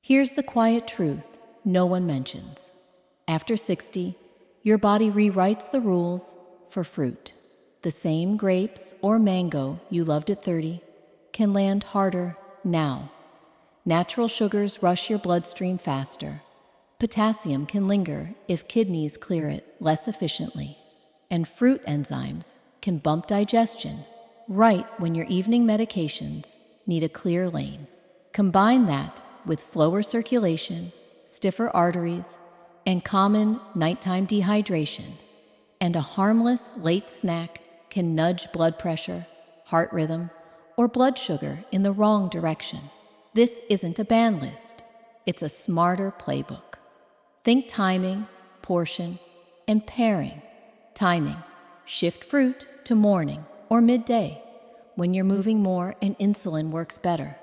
Here's the quiet truth no one mentions. After 60, your body rewrites the rules for fruit. The same grapes or mango you loved at 30 can land harder now. Natural sugars rush your bloodstream faster. Potassium can linger if kidneys clear it less efficiently. And fruit enzymes can bump digestion right when your evening medications need a clear lane. Combine that with slower circulation, stiffer arteries, and common nighttime dehydration, and a harmless late snack can nudge blood pressure, heart rhythm, or blood sugar in the wrong direction. This isn't a ban list. It's a smarter playbook. Think timing, portion, and pairing. Timing: shift fruit to morning or midday when you're moving more and insulin works better.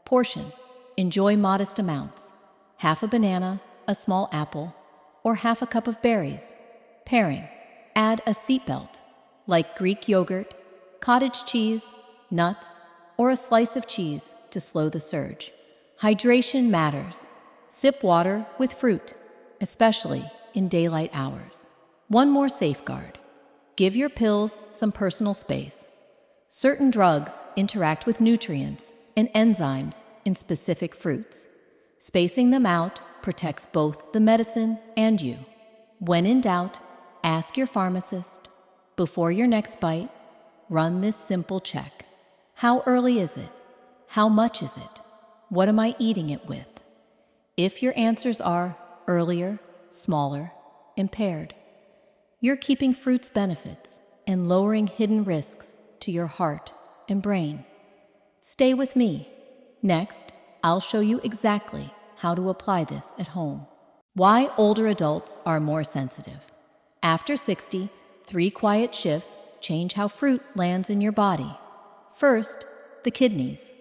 Portion: enjoy modest amounts. Half a banana, a small apple, or half a cup of berries. Pairing: add a seatbelt, like Greek yogurt, cottage cheese, nuts, or a slice of cheese to slow the surge. Hydration matters. Sip water with fruit, especially in daylight hours. One more safeguard: give your pills some personal space. Certain drugs interact with nutrients and enzymes in specific fruits. Spacing them out protects both the medicine and you. When in doubt, ask your pharmacist. Before your next bite, run this simple check. How early is it? How much is it? What am I eating it with? If your answers are earlier, smaller, impaired, you're keeping fruit's benefits and lowering hidden risks to your heart and brain. Stay with me. Next, I'll show you exactly how to apply this at home. Why older adults are more sensitive. After 60, 3 quiet shifts change how fruit lands in your body. First, the kidneys.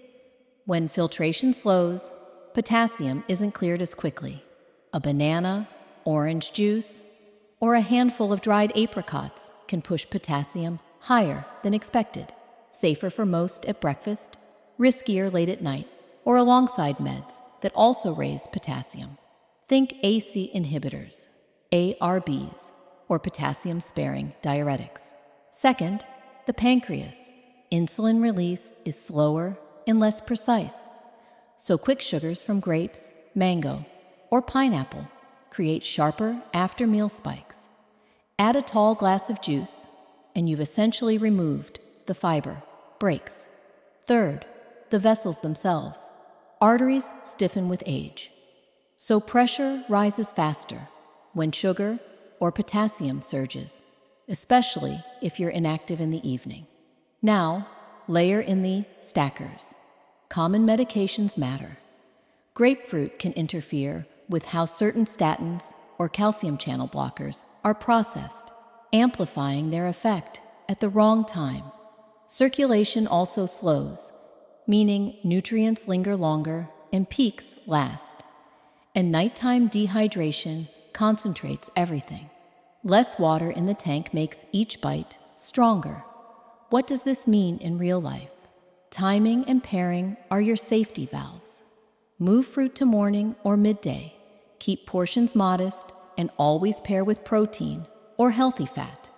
When filtration slows, potassium isn't cleared as quickly. A banana, orange juice, or a handful of dried apricots can push potassium higher than expected. Safer for most at breakfast, riskier late at night, or alongside meds that also raise potassium. Think AC inhibitors, ARBs, or potassium-sparing diuretics. Second, the pancreas. Insulin release is slower and less precise, so quick sugars from grapes, mango, or pineapple create sharper after-meal spikes. Add a tall glass of juice, and you've essentially removed the fiber breaks. Third, the vessels themselves. Arteries stiffen with age, so pressure rises faster when sugar or potassium surges, especially if you're inactive in the evening. Now, layer in the stackers. Common medications matter. Grapefruit can interfere with how certain statins or calcium channel blockers are processed, amplifying their effect at the wrong time. Circulation also slows, meaning nutrients linger longer and peaks last. And nighttime dehydration concentrates everything. Less water in the tank makes each bite stronger. What does this mean in real life? Timing and pairing are your safety valves. Move fruit to morning or midday. Keep portions modest and always pair with protein or healthy fat.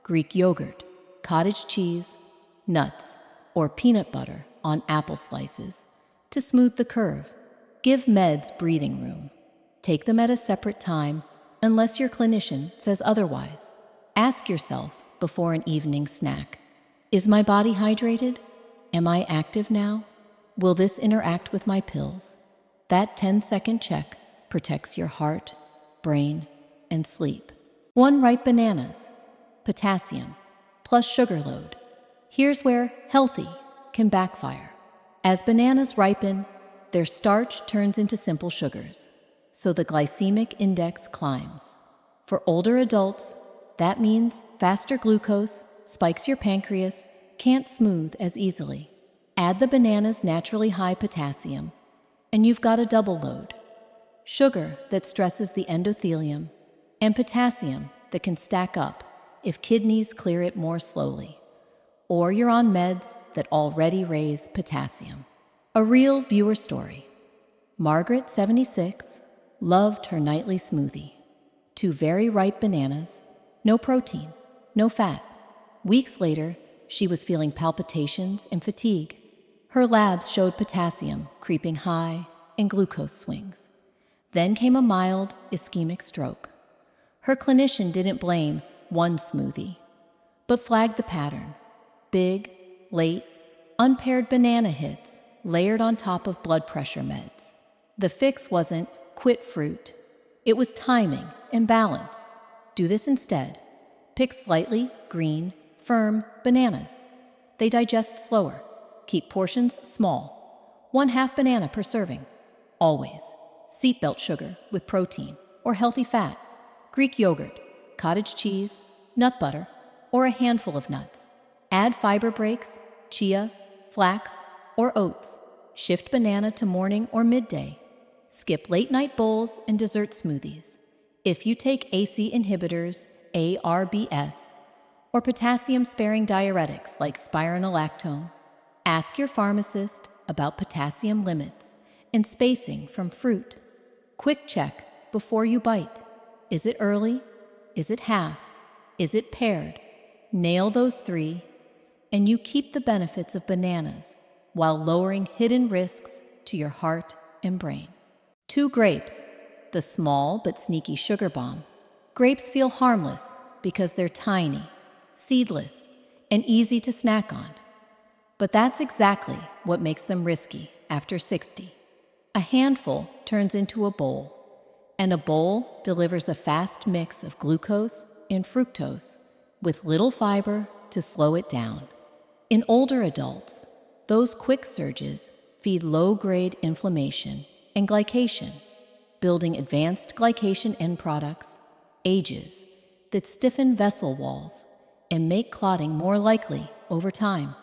Greek yogurt, cottage cheese, nuts, or peanut butter on apple slices to smooth the curve. Give meds breathing room. Take them at a separate time unless your clinician says otherwise. Ask yourself before an evening snack, is my body hydrated? Am I active now? Will this interact with my pills? That 10-second check protects your heart, brain, and sleep. 1 ripe bananas, potassium, plus sugar load. Here's where healthy can backfire. As bananas ripen, their starch turns into simple sugars, so the glycemic index climbs. For older adults, that means faster glucose spikes your pancreas can't smooth as easily. Add the banana's naturally high potassium, and you've got a double load. Sugar that stresses the endothelium, and potassium that can stack up if kidneys clear it more slowly. Or you're on meds that already raise potassium. A real viewer story. Margaret, 76, loved her nightly smoothie. 2 very ripe bananas, no protein, no fat. Weeks later, she was feeling palpitations and fatigue. Her labs showed potassium creeping high and glucose swings. Then came a mild ischemic stroke. Her clinician didn't blame one smoothie, but flagged the pattern. Big, late, unpaired banana hits layered on top of blood pressure meds. The fix wasn't quit fruit. It was timing and balance. Do this instead. Pick slightly green, firm bananas. They digest slower. Keep portions small. 1/2 banana per serving. Always. Seatbelt sugar with protein or healthy fat. Greek yogurt, cottage cheese, nut butter, or a handful of nuts. Add fiber breaks, chia, flax, or oats. Shift banana to morning or midday. Skip late-night bowls and dessert smoothies. If you take AC inhibitors, ARBS, or potassium-sparing diuretics like spironolactone, ask your pharmacist about potassium limits and spacing from fruit. Quick check before you bite. Is it early? Is it half? Is it paired? Nail those 3, and you keep the benefits of bananas while lowering hidden risks to your heart and brain. 2 grapes, the small but sneaky sugar bomb. Grapes feel harmless because they're tiny, seedless, and easy to snack on. But that's exactly what makes them risky after 60. A handful turns into a bowl, and a bowl delivers a fast mix of glucose and fructose with little fiber to slow it down. In older adults, those quick surges feed low-grade inflammation and glycation, building advanced glycation end products, AGEs, that stiffen vessel walls and make clotting more likely over time.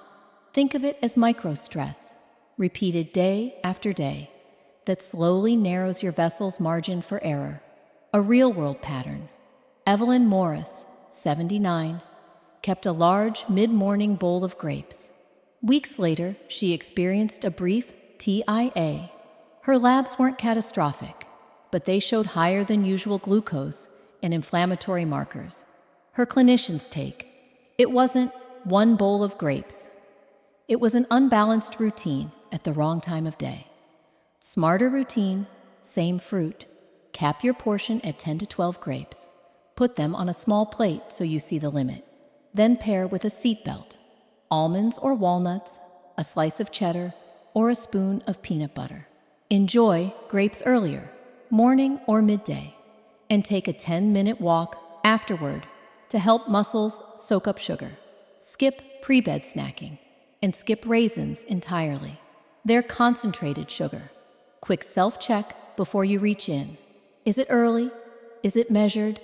Think of it as microstress, repeated day after day, that slowly narrows your vessel's margin for error. A real-world pattern. Evelyn Morris, 79, kept a large mid-morning bowl of grapes. Weeks later, she experienced a brief TIA. Her labs weren't catastrophic, but they showed higher than usual glucose and inflammatory markers. Her clinician's take: it wasn't one bowl of grapes. It was an unbalanced routine at the wrong time of day. Smarter routine, same fruit. Cap your portion at 10 to 12 grapes. Put them on a small plate so you see the limit. Then pair with a seatbelt, almonds or walnuts, a slice of cheddar, or a spoon of peanut butter. Enjoy grapes earlier, morning or midday, and take a 10-minute walk afterward to help muscles soak up sugar. Skip pre-bed snacking and skip raisins entirely. They're concentrated sugar. Quick self-check before you reach in. Is it early? Is it measured?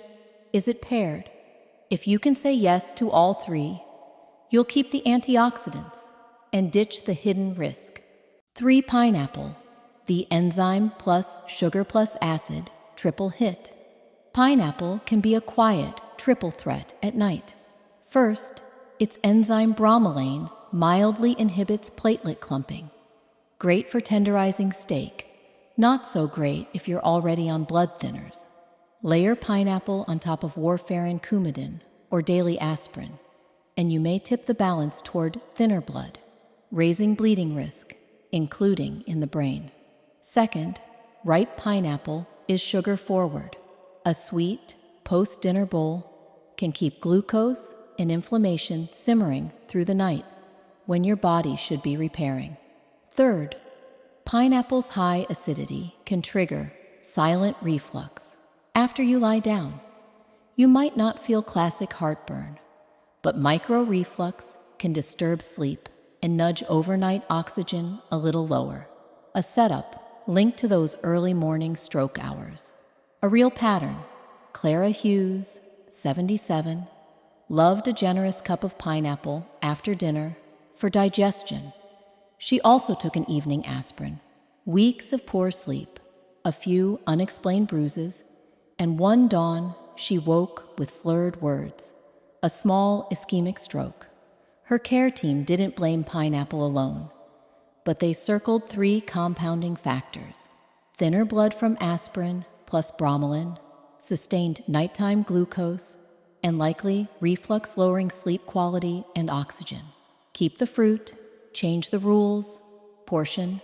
Is it paired? If you can say yes to all 3, you'll keep the antioxidants and ditch the hidden risk. 3 pineapple, the enzyme plus sugar plus acid triple hit. Pineapple can be a quiet triple threat at night. First, its enzyme bromelain mildly inhibits platelet clumping. Great for tenderizing steak, not so great if you're already on blood thinners. Layer pineapple on top of warfarin Coumadin or daily aspirin, and you may tip the balance toward thinner blood, raising bleeding risk, including in the brain. Second, ripe pineapple is sugar forward. A sweet, post-dinner bowl can keep glucose and inflammation simmering through the night when your body should be repairing. Third, pineapple's high acidity can trigger silent reflux. After you lie down, you might not feel classic heartburn, but micro-reflux can disturb sleep and nudge overnight oxygen a little lower. A setup linked to those early morning stroke hours. A real pattern. Clara Hughes, 77, loved a generous cup of pineapple after dinner for digestion. She also took an evening aspirin. Weeks of poor sleep, a few unexplained bruises, and one dawn she woke with slurred words, a small ischemic stroke. Her care team didn't blame pineapple alone, but they circled 3 compounding factors: thinner blood from aspirin plus bromelain, sustained nighttime glucose, and likely reflux-lowering sleep quality and oxygen. Keep the fruit, change the rules, portion,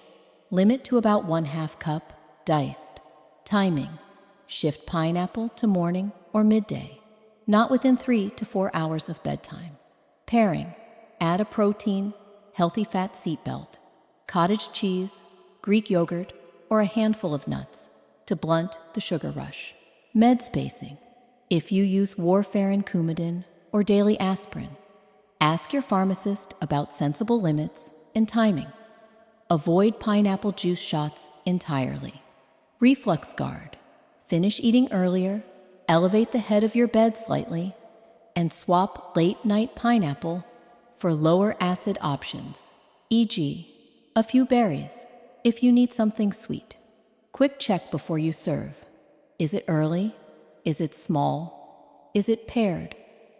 limit to about 1/2 cup, diced. Timing, shift pineapple to morning or midday, not within 3 to 4 hours of bedtime. Pairing, add a protein, healthy fat seatbelt, cottage cheese, Greek yogurt, or a handful of nuts to blunt the sugar rush. Med spacing, if you use warfarin Coumadin or daily aspirin, ask your pharmacist about sensible limits and timing. Avoid pineapple juice shots entirely. Reflux guard, finish eating earlier, elevate the head of your bed slightly, and swap late-night pineapple for lower acid options, e.g., a few berries if you need something sweet. Quick check before you serve. Is it early? Is it small? Is it paired?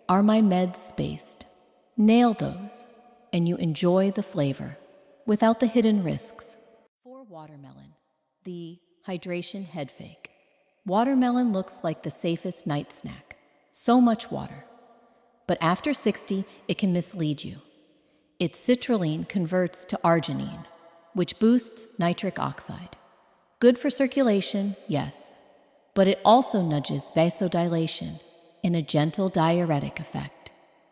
Are my meds spaced? Nail those, and you enjoy the flavor without the hidden risks. For watermelon, the hydration head fake. Watermelon looks like the safest night snack. So much water. But after 60, it can mislead you. Its citrulline converts to arginine, which boosts nitric oxide. Good for circulation, yes, but it also nudges vasodilation in a gentle diuretic effect.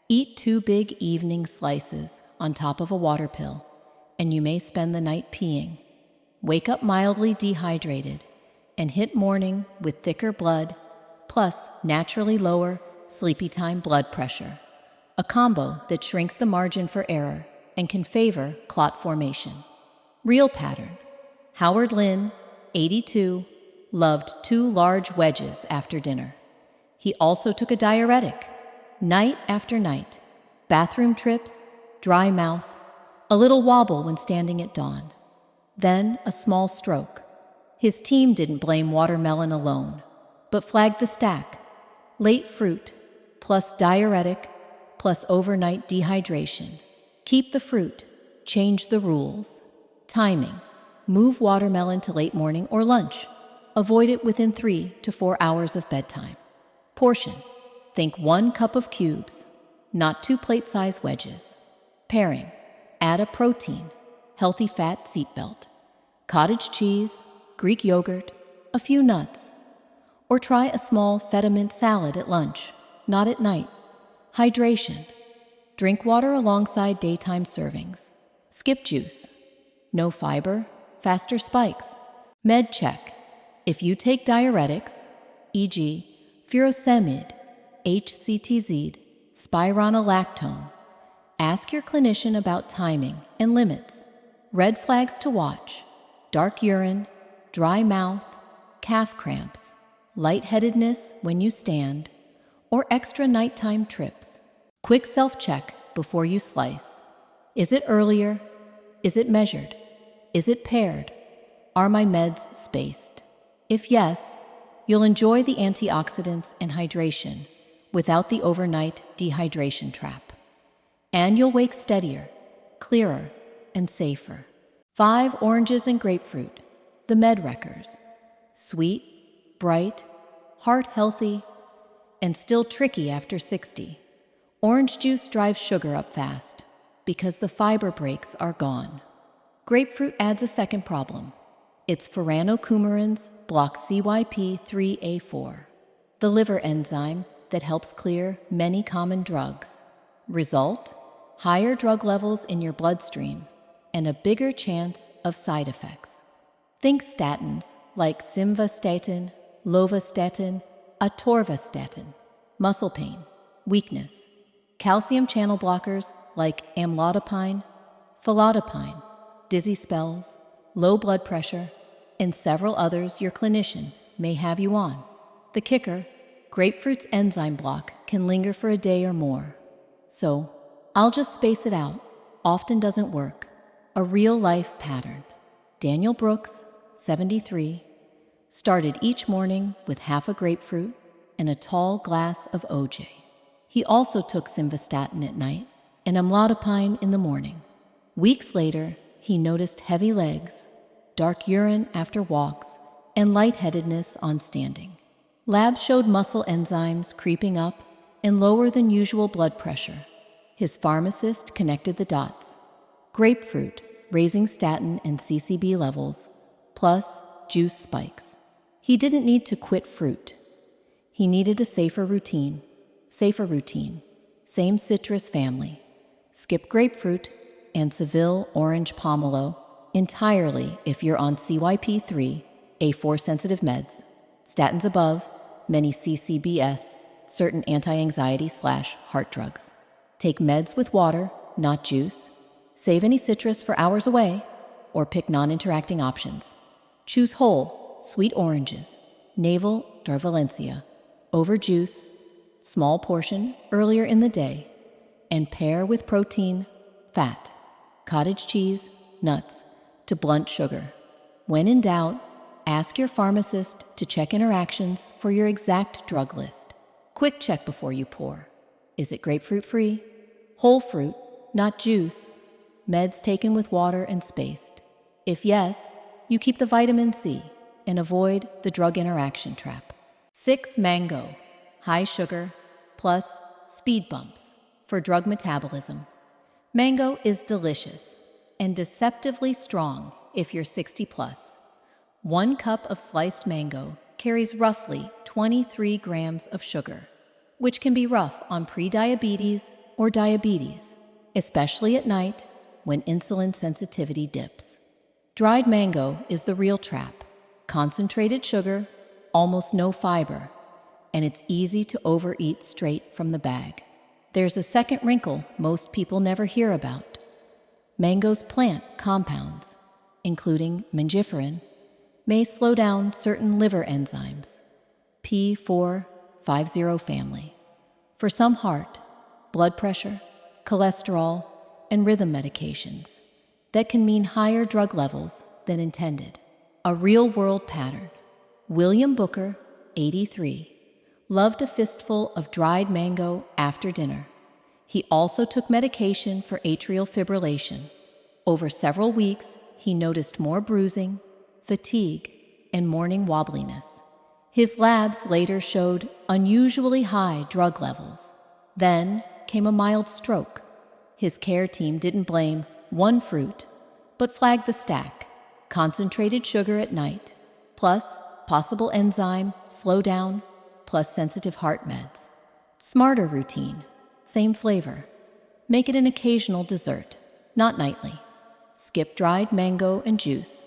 Eat 2 big evening slices on top of a water pill, and you may spend the night peeing. Wake up mildly dehydrated and hit morning with thicker blood, plus naturally lower sleepy time blood pressure, a combo that shrinks the margin for error and can favor clot formation. Real pattern. Howard Lynn, 82, loved 2 large wedges after dinner. He also took a diuretic, night after night, bathroom trips, dry mouth, a little wobble when standing at dawn. Then a small stroke. His team didn't blame watermelon alone, but flagged the stack. Late fruit, plus diuretic, plus overnight dehydration. Keep the fruit, change the rules. Timing, move watermelon to late morning or lunch. Avoid it within 3 to 4 hours of bedtime. Portion, think 1 cup of cubes, not 2 plate-size wedges. Pairing, add a protein, healthy fat seatbelt, cottage cheese, Greek yogurt, a few nuts. Or try a small feta mint salad at lunch, not at night. Hydration, drink water alongside daytime servings. Skip juice, no fiber, faster spikes. Med check, if you take diuretics, e.g., furosemide, HCTZ, spironolactone, ask your clinician about timing and limits. Red flags to watch: dark urine, dry mouth, calf cramps, lightheadedness when you stand, or extra nighttime trips. Quick self-check before you slice. Is it earlier? Is it measured? Is it paired? Are my meds spaced? If yes, you'll enjoy the antioxidants and hydration without the overnight dehydration trap. And you'll wake steadier, clearer, and safer. 5 oranges and grapefruit, the med wreckers. Sweet, bright, heart healthy, and still tricky after 60. Orange juice drives sugar up fast because the fiber breaks are gone. Grapefruit adds a second problem. Its furanocoumarins block CYP3A4, the liver enzyme that helps clear many common drugs. Result? Higher drug levels in your bloodstream and a bigger chance of side effects. Think statins like simvastatin, lovastatin, atorvastatin, muscle pain, weakness, calcium channel blockers like amlodipine, felodipine, dizzy spells, low blood pressure, and several others your clinician may have you on. The kicker, grapefruit's enzyme block can linger for a day or more. So, I'll just space it out, often doesn't work. A real-life pattern. Daniel Brooks, 73, started each morning with half a grapefruit and a tall glass of OJ. He also took simvastatin at night and amlodipine in the morning. Weeks later, he noticed heavy legs, dark urine after walks, and lightheadedness on standing. Labs showed muscle enzymes creeping up and lower than usual blood pressure. His pharmacist connected the dots. Grapefruit, raising statin and CCB levels, plus juice spikes. He didn't need to quit fruit. He needed a safer routine. Same citrus family. Skip grapefruit and Seville orange pomelo entirely if you're on CYP3, A4 sensitive meds, statins above, many CCBS, certain anti-anxiety/heart drugs. Take meds with water, not juice. Save any citrus for hours away, or pick non-interacting options. Choose whole, sweet oranges, Navel or Valencia, over juice, small portion earlier in the day, and pair with protein, fat, cottage cheese, nuts, to blunt sugar. When in doubt, ask your pharmacist to check interactions for your exact drug list. Quick check before you pour. Is it grapefruit-free? Whole fruit, not juice. Meds taken with water and spaced. If yes, you keep the vitamin C and avoid the drug interaction trap. 6 mango, high sugar, plus speed bumps for drug metabolism. Mango is delicious and deceptively strong if you're 60 plus. 1 cup of sliced mango carries roughly 23 grams of sugar, which can be rough on prediabetes or diabetes, especially at night when insulin sensitivity dips. Dried mango is the real trap. Concentrated sugar, almost no fiber, and it's easy to overeat straight from the bag. There's a second wrinkle most people never hear about. Mango's plant compounds, including mangiferin, may slow down certain liver enzymes, P450 family, for some heart, blood pressure, cholesterol, and rhythm medications that can mean higher drug levels than intended. A real-world pattern. William Booker, 83, loved a fistful of dried mango after dinner. He also took medication for atrial fibrillation. Over several weeks, he noticed more bruising, fatigue, and morning wobbliness. His labs later showed unusually high drug levels. Then came a mild stroke. His care team didn't blame one fruit, but flagged the stack: concentrated sugar at night, plus possible enzyme slowdown, plus sensitive heart meds. Smarter routine, same flavor. Make it an occasional dessert, not nightly. Skip dried mango and juice.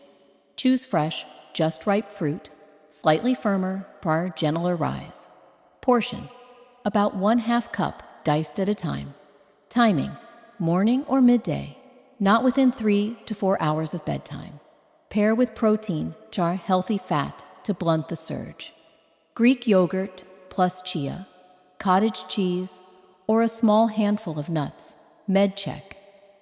Choose fresh, just ripe fruit, slightly firmer for gentler rise. Portion, about 1/2 cup diced at a time. Timing, morning or midday, not within 3 to 4 hours of bedtime. Pair with protein, char healthy fat to blunt the surge. Greek yogurt plus chia, cottage cheese, or a small handful of nuts. Med check.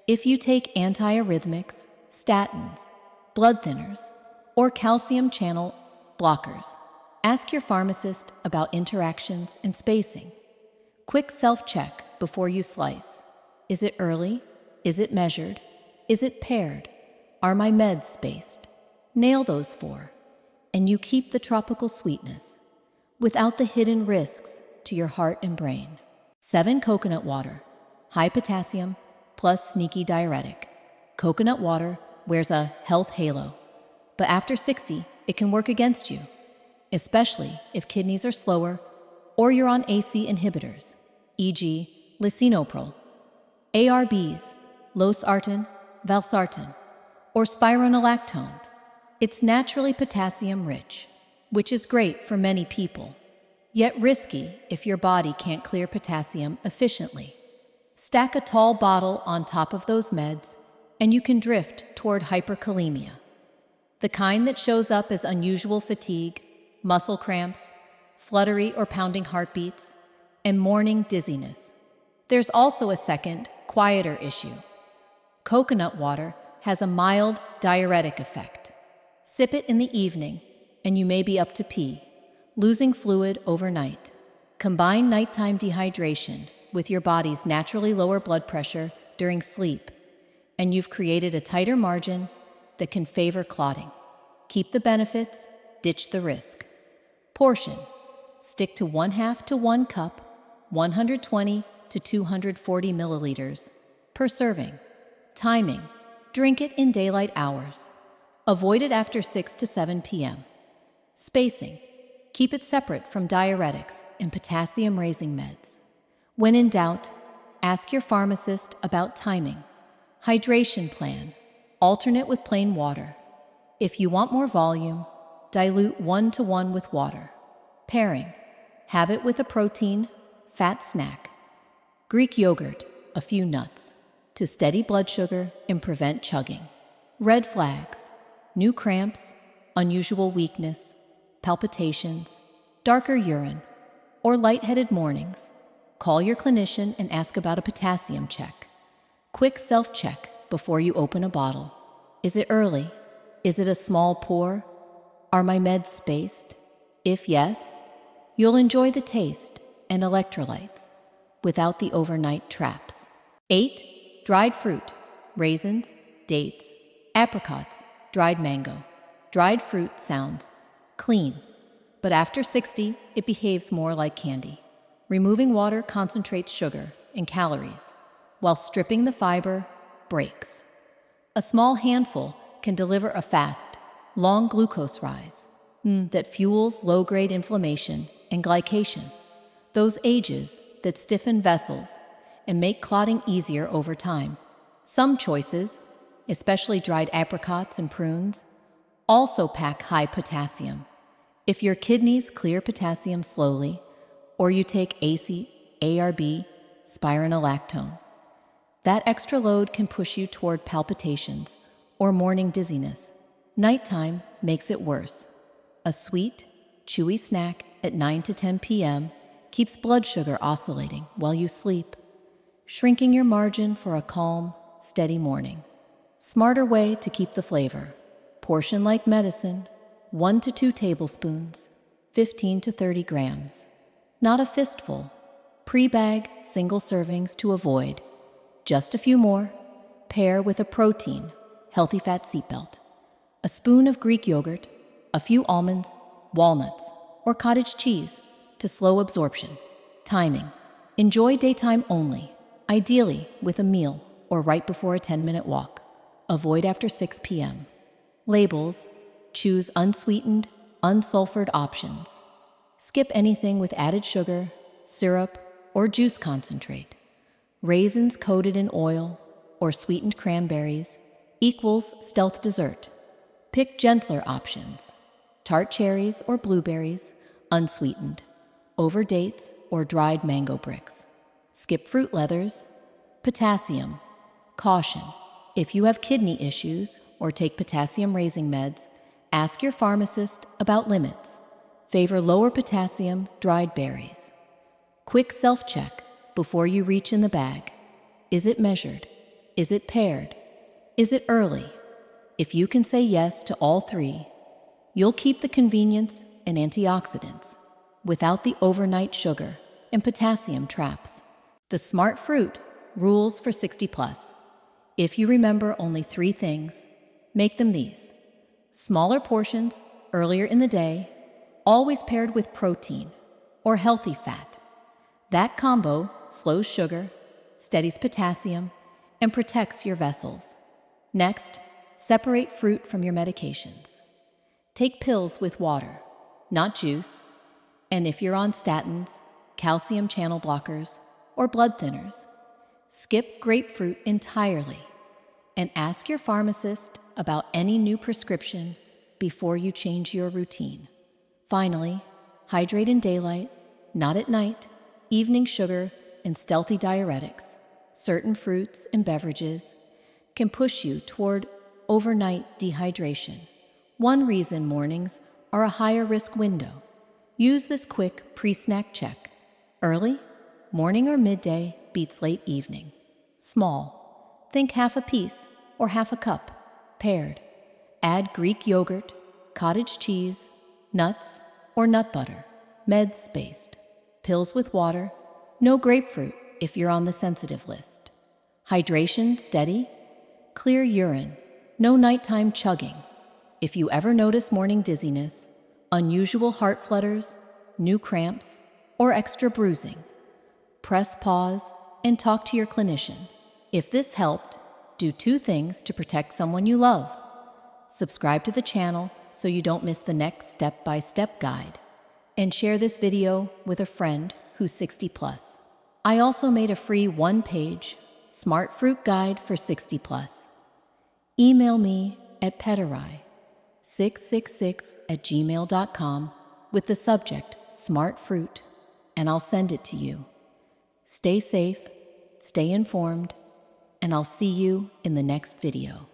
If you take antiarrhythmics, statins, blood thinners, or calcium channel blockers, ask your pharmacist about interactions and spacing. Quick self-check before you slice. Is it early? Is it measured? Is it paired? Are my meds spaced? Nail those 4, and you keep the tropical sweetness without the hidden risks to your heart and brain. 7 coconut water, high potassium, plus sneaky diuretic. Coconut water wears a health halo, but after 60, it can work against you, especially if kidneys are slower or you're on AC inhibitors, e.g. lisinopril, ARBs, losartan, valsartan, or spironolactone. It's naturally potassium-rich, which is great for many people, yet risky if your body can't clear potassium efficiently. Stack a tall bottle on top of those meds, and you can drift toward hyperkalemia, the kind that shows up as unusual fatigue, muscle cramps, fluttery or pounding heartbeats, and morning dizziness. There's also a second, quieter issue. Coconut water has a mild diuretic effect. Sip it in the evening, and you may be up to pee, losing fluid overnight. Combine nighttime dehydration with your body's naturally lower blood pressure during sleep, and you've created a tighter margin that can favor clotting. Keep the benefits, Ditch the risk. Portion. Stick to 1/2 to 1 cup, 120 to 240 milliliters per serving. Timing. Drink it in daylight hours. Avoid it after 6 to 7 p.m. Spacing. Keep it separate from diuretics and potassium-raising meds. When in doubt, ask your pharmacist about timing. Hydration plan. Alternate with plain water. If you want more volume, dilute 1 to 1 with water. Pairing. Have it with a protein, fat snack. Greek yogurt, a few nuts, to steady blood sugar and prevent chugging. Red flags. New cramps, unusual weakness, palpitations, darker urine, or lightheaded mornings. Call your clinician and ask about a potassium check. Quick self-check before you open a bottle. Is it early? Is it a small pour? Are my meds spaced? If yes, you'll enjoy the taste and electrolytes without the overnight traps. 8. Dried fruit, raisins, dates, apricots, dried mango. Dried fruit sounds clean, but after 60, it behaves more like candy. Removing water concentrates sugar and calories, while stripping the fiber breaks. A small handful can deliver a fast, long glucose rise that fuels low-grade inflammation and glycation, those ages that stiffen vessels and make clotting easier over time. Some choices, especially dried apricots and prunes, also pack high potassium. If your kidneys clear potassium slowly, or you take ARB, spironolactone, that extra load can push you toward palpitations or morning dizziness. Nighttime makes it worse. A sweet, chewy snack at 9 to 10 p.m. keeps blood sugar oscillating while you sleep, shrinking your margin for a calm, steady morning. Smarter way to keep the flavor. Portion like medicine, 1 to 2 tablespoons, 15 to 30 grams. Not a fistful. Pre-bag single servings to avoid. Just a few more. Pair with a protein, healthy fat seatbelt. A spoon of Greek yogurt, a few almonds, walnuts, or cottage cheese to slow absorption. Timing. Enjoy daytime only, ideally with a meal or right before a 10-minute walk. Avoid after 6 p.m. Labels. Choose unsweetened, unsulfured options. Skip anything with added sugar, syrup, or juice concentrate. Raisins coated in oil or sweetened cranberries equals stealth dessert. Pick gentler options. Tart cherries or blueberries, unsweetened. Over dates or dried mango bricks. Skip fruit leathers. Potassium. Caution. If you have kidney issues or take potassium-raising meds, ask your pharmacist about limits. Favor lower potassium dried berries. Quick self-check before you reach in the bag. Is it measured? Is it paired? Is it early? If you can say yes to all 3, you'll keep the convenience and antioxidants without the overnight sugar and potassium traps. The smart fruit rules for 60 plus. If you remember only 3 things, make them these. Smaller portions earlier in the day, always paired with protein or healthy fat. That combo slows sugar, steadies potassium, and protects your vessels. Next, separate fruit from your medications. Take pills with water, not juice, and if you're on statins, calcium channel blockers, or blood thinners, skip grapefruit entirely and ask your pharmacist about any new prescription before you change your routine. Finally, hydrate in daylight, not at night. Evening sugar and stealthy diuretics, certain fruits and beverages, can push you toward overnight dehydration. One reason mornings are a higher risk window. Use this quick pre-snack check. Early, morning or midday beats late evening. Small, think half a piece or half a cup. Paired, add Greek yogurt, cottage cheese, nuts, or nut butter. Meds spaced. Pills with water, no grapefruit if you're on the sensitive list. Hydration steady, clear urine, no nighttime chugging. If you ever notice morning dizziness, unusual heart flutters, new cramps, or extra bruising, press pause and talk to your clinician. If this helped, do 2 things to protect someone you love. Subscribe to the channel so you don't miss the next step-by-step guide, and share this video with a friend who's 60 plus. I also made a free 1-page Smart Fruit Guide for 60 plus. Email me at petarai666@gmail.com with the subject Smart Fruit, and I'll send it to you. Stay safe, stay informed, and I'll see you in the next video.